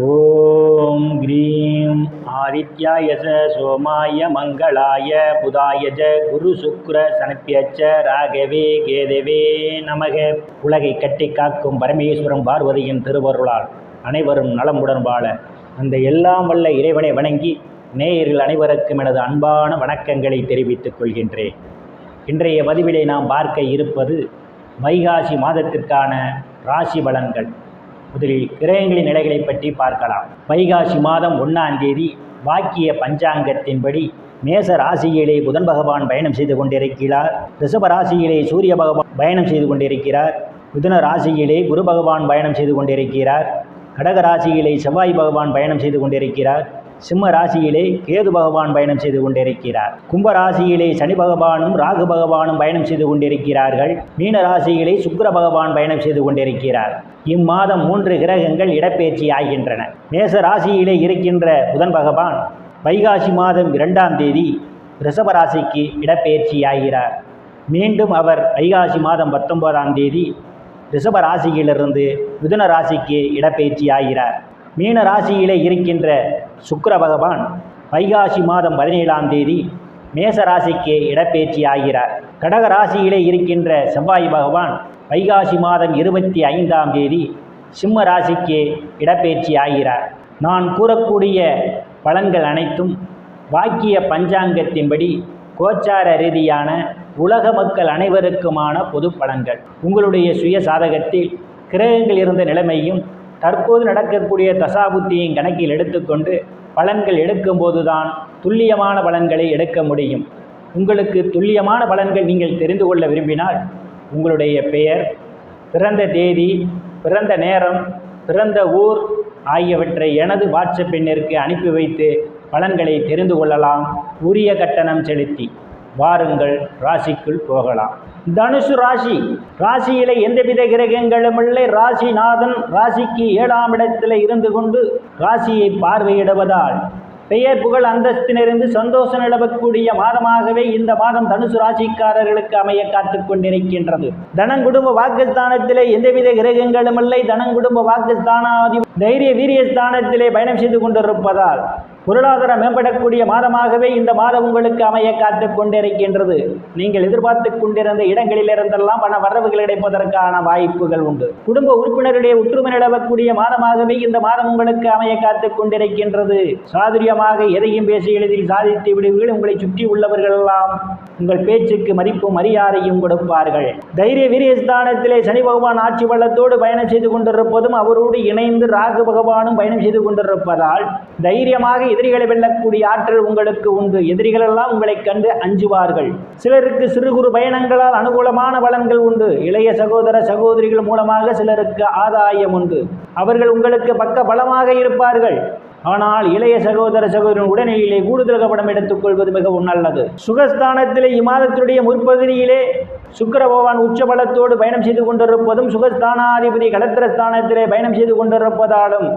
ஓம் cream ஆதித்யாய சோமாய மங்களாய புதாய குரு சுக்ர சனப்பியச்ச ராகவே கேதவே நமக. உலகை கட்டி காக்கும் பரமேஸ்வரம் பார்வதியின் திருவருளால் அனைவரும் நலமுடன் வாழ அந்த எல்லாம் வல்ல இறைவனை வணங்கி நேயர்கள் அனைவருக்கும் எனது அன்பான வணக்கங்களை தெரிவித்துக் கொள்கின்றேன். இன்றைய பதிவிலே நாம் பார்க்க இருப்பது வைகாசி மாதத்திற்கான ராசி பலன்கள். முதலில் கிரகங்களின் நிலைகளை பற்றி பார்க்கலாம். வைகாசி மாதம் 1ஆம் தேதி வாக்கிய பஞ்சாங்கத்தின்படி மேச ராசியிலே புதன் பகவான் பயணம் செய்து கொண்டிருக்கிறார். ரிஷப ராசியிலே சூரிய பகவான் பயணம் செய்து கொண்டிருக்கிறார். மிதுன ராசியிலே குரு பகவான் பயணம் செய்து கொண்டிருக்கிறார். கடக ராசியிலே செவ்வாய் பகவான் பயணம் செய்து கொண்டிருக்கிறார். சிம்ம ராசியிலே கேது பகவான் பயணம் செய்து கொண்டிருக்கிறார். கும்ப ராசியிலே சனி பகவானும் ராகு பகவானும் பயணம் செய்து கொண்டிருக்கிறார்கள். மீன ராசியிலே சுக்கிர பகவான் பயணம் செய்து கொண்டிருக்கிறார். இம்மாதம் 3 கிரகங்கள் இடப்பெயர்ச்சி ஆகின்றன. மேச ராசியிலே இருக்கின்ற புதன் பகவான் வைகாசி மாதம் 2ஆம் தேதி ரிஷப ராசிக்கு இடப்பெயர்ச்சி ஆகிறார். மீண்டும் அவர் வைகாசி மாதம் 19ஆம் தேதி ரிஷப ராசியிலிருந்து மிதுன ராசிக்கு இடப்பெயர்ச்சி ஆகிறார். மீன ராசியிலே இருக்கின்ற சுக்கிர பகவான் வைகாசி மாதம் 17ஆம் தேதி மேச ராசிக்கு இடப்பெயர்ச்சி ஆகிறார். கடக ராசியிலே இருக்கின்ற செவ்வாய் பகவான் வைகாசி மாதம் 25ஆம் தேதி சிம்ம ராசிக்கு இடப்பெயர்ச்சி ஆகிறார். நான் கூறக்கூடிய பலன்கள் அனைத்தும் வாக்கிய பஞ்சாங்கத்தின்படி கோச்சார ரீதியான உலக மக்கள் அனைவருக்குமான பொது பலன்கள். உங்களுடைய சுய சாதகத்தில் கிரகங்கள் இருந்த நிலைமையும் தற்போது நடக்கக்கூடிய தசாபுத்தியும் கணக்கில் எடுத்துக்கொண்டு பலன்கள் எடுக்கும்போது தான் துல்லியமான பலன்களை எடுக்க முடியும். உங்களுக்கு துல்லியமான பலன்கள் நீங்கள் தெரிந்து கொள்ள விரும்பினால் உங்களுடைய பெயர், பிறந்த தேதி, பிறந்த நேரம், பிறந்த ஊர் ஆகியவற்றை எனது வாட்ஸ்அப் எண்ணிற்கு அனுப்பி வைத்து பலன்களை தெரிந்து கொள்ளலாம். உரிய கட்டணம் செலுத்தி வாருங்கள், ராசிக்குள் போகலாம். தனுசு ராசி. ராசியிலே எந்தவித கிரகங்களும் இல்லை. ராசிநாதன் ராசிக்கு 7ஆம் இடத்தில் இருந்து கொண்டு ராசியை பார்வையிடுவதால் பெயர் புகழ் அந்தஸ்து நிறைந்து சந்தோஷம் நிலவக்கூடிய மாதமாகவே இந்த மாதம் தனுசு ராசிக்காரர்களுக்கு அமைய காத்து கொண்டிருக்கின்றது. தனங்குடும்ப வாக்குஸ்தானத்திலே எந்தவித கிரகங்களும் இல்லை. தனங்குடும்ப வாக்குஸ்தானாதி தைரிய வீரியஸ்தானத்திலே பயணம் செய்து கொண்டிருப்பதால் பொருளாதாரம் மேம்படக்கூடிய மாதமாகவே இந்த மாதம் உங்களுக்கு அமைய காத்து கொண்டிருக்கின்றது. நீங்கள் எதிர்பார்த்து கொண்டிருந்த இடங்களிலிருந்தெல்லாம் பண வரவுகள் கிடைப்பதற்கான வாய்ப்புகள் உண்டு. குடும்ப உறுப்பினருடைய ஒற்றுமை நிலவக்கூடிய மாதமாகவே இந்த மாதம் உங்களுக்கு அமைய காத்து கொண்டிருக்கின்றது. சாதுரியமாக எதையும் பேசி எளிதில் சாதித்து விடுவீர்கள். உங்களை சுற்றி உள்ளவர்கள் எல்லாம் உங்கள் பேச்சுக்கு மதிப்பும் மரியாதையும் கொடுப்பார்கள். தைரிய வீரியஸ்தானத்திலே சனி பகவான் ஆட்சி பலத்தோடு பயணம் செய்து கொண்டிருப்பதும் அவரோடு இணைந்து ராகு பகவானும் பயணம் செய்து கொண்டிருப்பதால் தைரியமாக எதிரிகளை வெல்லக்கூடிய ஆற்றல் உங்களுக்கு உண்டு. எதிரிகள் எல்லாம் உங்களை கண்டு அஞ்சுவார்கள். சிலருக்கு சிறு குறு பயணங்களால் அனுகூலமான பலன்கள் உண்டு. இளைய சகோதர சகோதரிகள் மூலமாக சிலருக்கு ஆதாயம் உண்டு. அவர்கள் உங்களுக்கு பக்க பலமாக இருப்பார்கள். ஆனால் இளைய சகோதர சகோதரன் உடல்நிலையிலே கூடுதல் கவனம் எடுத்துக்கொள்வது மிகவும் நல்லது. சுகஸ்தானத்திலே இம்மாதத்துடைய முற்பகுதியிலே சுக்கிர பகவான் உச்சபலத்தோடு பயணம் செய்து கொண்டிருப்பதும் சுகஸ்தானாதிபதி களத்திரஸ்தானத்திலே பயணம் செய்து கொண்டிருப்பதாலும்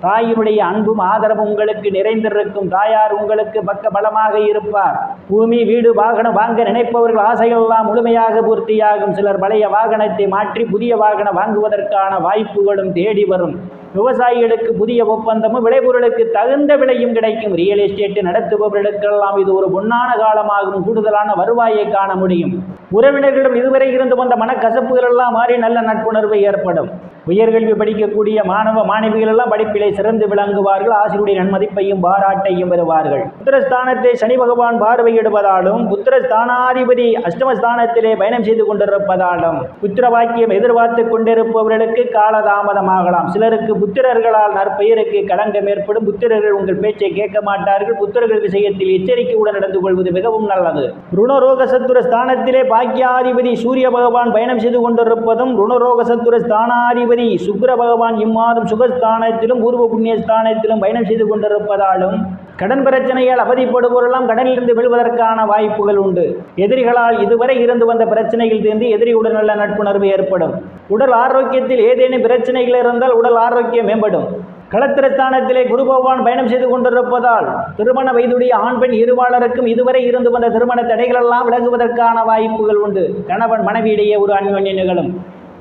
தாயினுடைய அன்பும் ஆதரவும் உங்களுக்கு நிறைந்திருக்கும். தாயார் உங்களுக்கு பக்க பலமாக இருப்பார். பூமி வீடு வாகனம் வாங்க நினைப்பவர்கள் ஆசைகள் எல்லாம் முழுமையாக பூர்த்தியாகும். சிலர் பழைய வாகனத்தை மாற்றி புதிய வாகனம் வாங்குவதற்கான வாய்ப்புகளும் தேடி வரும். விவசாயிகளுக்கு புதிய ஒப்பந்தமும் விளைபொருளுக்கு தகுந்த விலையும் கிடைக்கும். ரியல் எஸ்டேட் நடத்துபவர்களுக்கெல்லாம் இது ஒரு பொன்னான காலமாகும். கூடுதலான வருவாயை காண முடியும். உறவினர்களிடம் இதுவரை இருந்து வந்த மனக்கசப்புகள் எல்லாம் மாறி நல்ல நட்புணர்வு ஏற்படும். உயர்கல்வி படிக்கக்கூடிய மாணவ மாணவிகள் எல்லாம் படிப்பிலே சிறந்து விளங்குவார்கள். ஆசிரியருடைய நன்மதிப்பையும் பாராட்டையும் பெறுவார்கள். புத்திரஸ்தானத்தை சனி பகவான் பார்வையிடுவதாலும் புத்திரஸ்தானாதிபதி அஷ்டமஸ்தானத்திலே பயணம் செய்து கொண்டிருப்பதாலும் புத்திர வாக்கியம் எதிர்பார்த்து கொண்டிருப்பவர்களுக்கு காலதாமதமாகலாம். சிலருக்கு புத்திரர்களால் நற்பெயருக்கு களங்கம் ஏற்படும். புத்திரர்கள் உங்கள் பேச்சை கேட்க மாட்டார்கள். புத்திரர்கள் விஷயத்தில் எச்சரிக்கையுடன் நடந்து கொள்வது மிகவும் நல்லது. ருணரோக சத்துர ஸ்தானத்திலே பாக்கியாதிபதி சூரிய பகவான் பயணம் செய்து கொண்டிருப்பதும் ருணரோக சத்துர ஸ்தானாதிபதி சுக்கிர பகவான் இம்மாதம் சுகஸ்தானத்திலும் பூர்வ புண்ணிய ஸ்தானத்திலும் பயணம் செய்து கொண்டிருப்பதாலும் கடன் பிரச்சனையால் அவதிப்படுவோரெல்லாம் கடனிலிருந்து வெல்வதற்கான வாய்ப்புகள் உண்டு. எதிரிகளால் இதுவரை இருந்து வந்த பிரச்சனைகள் தீர்ந்து எதிரியுடன் நல்ல நட்புணர்வு ஏற்படும். உடல் ஆரோக்கியத்தில் ஏதேனும் பிரச்சனைகள் இருந்தால் உடல் ஆரோக்கியம் மேம்படும். களத்திரஸ்தானத்திலே குரு பகவான் பயணம் செய்து கொண்டிருப்பதால் திருமண வயதுடைய ஆண் பெண் இருபாலருக்கும் இதுவரை இருந்து வந்த திருமண தடைகளெல்லாம் விலகுவதற்கான வாய்ப்புகள் உண்டு. கணவன் மனைவியிடையே ஒரு அந்யோன்யம் நிகழும்.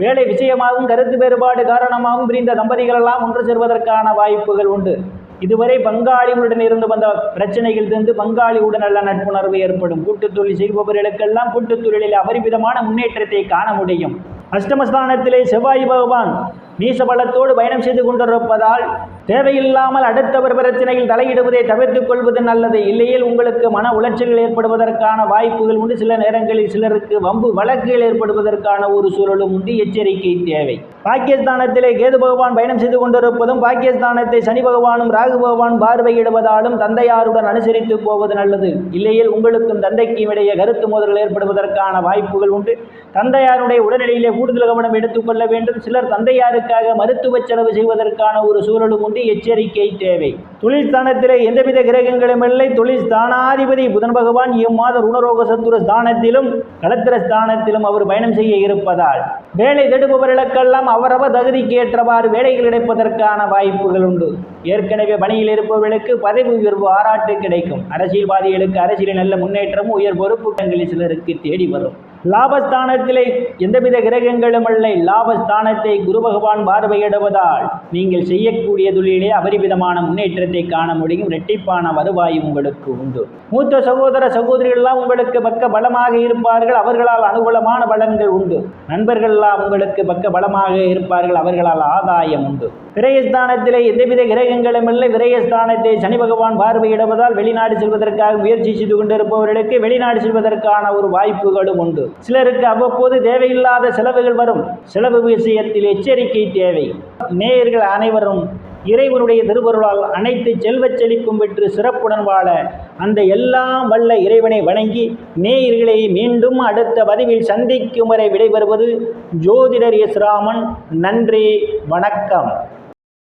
வேலை விஷயமாகவும் கருத்து வேறுபாடு காரணமாகவும் பிரிந்த தம்பதிகள் எல்லாம் ஒன்று சேர்வதற்கான வாய்ப்புகள் உண்டு. இதுவரை பங்காளியுடன் இருந்து வந்த பிரச்சனைகள் இருந்து பங்காளியுடன் நல்ல நட்புணர்வு ஏற்படும். கூட்டுத் தொழில் செய்பவர்களுக்கெல்லாம் கூட்டுத் தொழிலில் அபரிமிதமான முன்னேற்றத்தை காண முடியும். அஷ்டமஸ்தானத்திலே செவ்வாய் பகவான் நீசபலத்தோடு பயணம் செய்து கொண்டிருப்பதால் தேவையில்லாமல் அடுத்தவர் பிரச்சனையில் தலையிடுவதை தவிர்த்துக் கொள்வது நல்லது. இல்லையில் உங்களுக்கு மன உளைச்சல்கள் ஏற்படுவதற்கான வாய்ப்புகள் உண்டு. சில நேரங்களில் சிலருக்கு வம்பு வழக்குகள் ஏற்படுவதற்கான ஒரு சூழலும் உண்டு. எச்சரிக்கை தேவை. பாக்கியஸ்தானத்திலே கேது பகவான் பயணம் செய்து கொண்டிருப்பதும் பாக்கியஸ்தானத்தை சனி பகவானும் ராகு பகவான் பார்வையிடுவதாலும் தந்தையாருடன் அனுசரித்து போவது நல்லது. இல்லையில் உங்களுக்கும் தந்தைக்கும் இடையே கருத்து மோதல்கள் ஏற்படுவதற்கான வாய்ப்புகள் உண்டு. தந்தையாருடைய உடல்நிலையிலே கூடுதல் கவனம் எடுத்துக்கொள்ள வேண்டும். சிலர் தந்தையாருக்காக மருத்துவ செலவு செய்வதற்கான ஒரு சூழலும் உண்டு. எச்சரிக்கை தேவை. தொழில் ஸ்தானத்திலே எந்தவித கிரகங்களும் இல்லை. தொழில் ஸ்தானாதிபதி புதன் பகவான் இம்மாத ருணரோக சத்துரு ஸ்தானத்திலும் களத்திர ஸ்தானத்திலும் அவர் பயணம் செய்ய இருப்பதால் வேலை தேடுபவர்களுக்கெல்லாம் அவரவர் தகுதிக்கு ஏற்றவாறு வேலைகள் கிடைப்பதற்கான வாய்ப்புகள் உண்டு. ஏற்கனவே பணியில் இருப்பவர்களுக்கு பதவி உயர்வு பாராட்டு கிடைக்கும். அரசியல்வாதிகளுக்கு அரசியலில் நல்ல முன்னேற்றமும் உயர் பொறுப்புகளில் சிலருக்கு தேடி வரும். லாபஸ்தானத்திலே எந்தவித கிரகங்களும் இல்லை. லாபஸ்தானத்தை குரு பகவான் பார்வையிடுவதால் நீங்கள் செய்யக்கூடிய தொழிலே அபரிமிதமான முன்னேற்றத்தை காண முடியும். இரட்டிப்பான வருவாய் உங்களுக்கு உண்டு. மூத்த சகோதர சகோதரிகளெல்லாம் உங்களுக்கு பக்க பலமாக இருப்பார்கள். அவர்களால் அனுகூலமான பலன்கள் உண்டு. நண்பர்கள் எல்லாம் உங்களுக்கு பக்க பலமாக இருப்பார்கள். அவர்களால் ஆதாயம் உண்டு. விரயஸ்தானத்திலே எந்தவித கிரகங்களும் இல்லை. விரயஸ்தானத்தை சனி பகவான் பார்வையிடுவதால் வெளிநாடு செல்வதற்காக முயற்சி செய்து கொண்டிருப்பவர்களுக்கு வெளிநாடு செல்வதற்கான ஒரு வாய்ப்புகளும் உண்டு. சிலருக்கு அவ்வப்போது தேவையில்லாத செலவுகள் வரும். செலவு விஷயத்தில் எச்சரிக்கை தேவை. நேயர்கள் அனைவரும் இறைவனுடைய திருவருளால் அனைத்து செல்வச் செழிப்பும் பெற்று சிறப்புடன் வாழ அந்த எல்லாம் வல்ல இறைவனை வணங்கி நேயர்களை மீண்டும் அடுத்த பதிவில் சந்திக்கும் வரை விடைபெறுவது ஜோதிடர் எஸ் ராமன். நன்றி, வணக்கம்.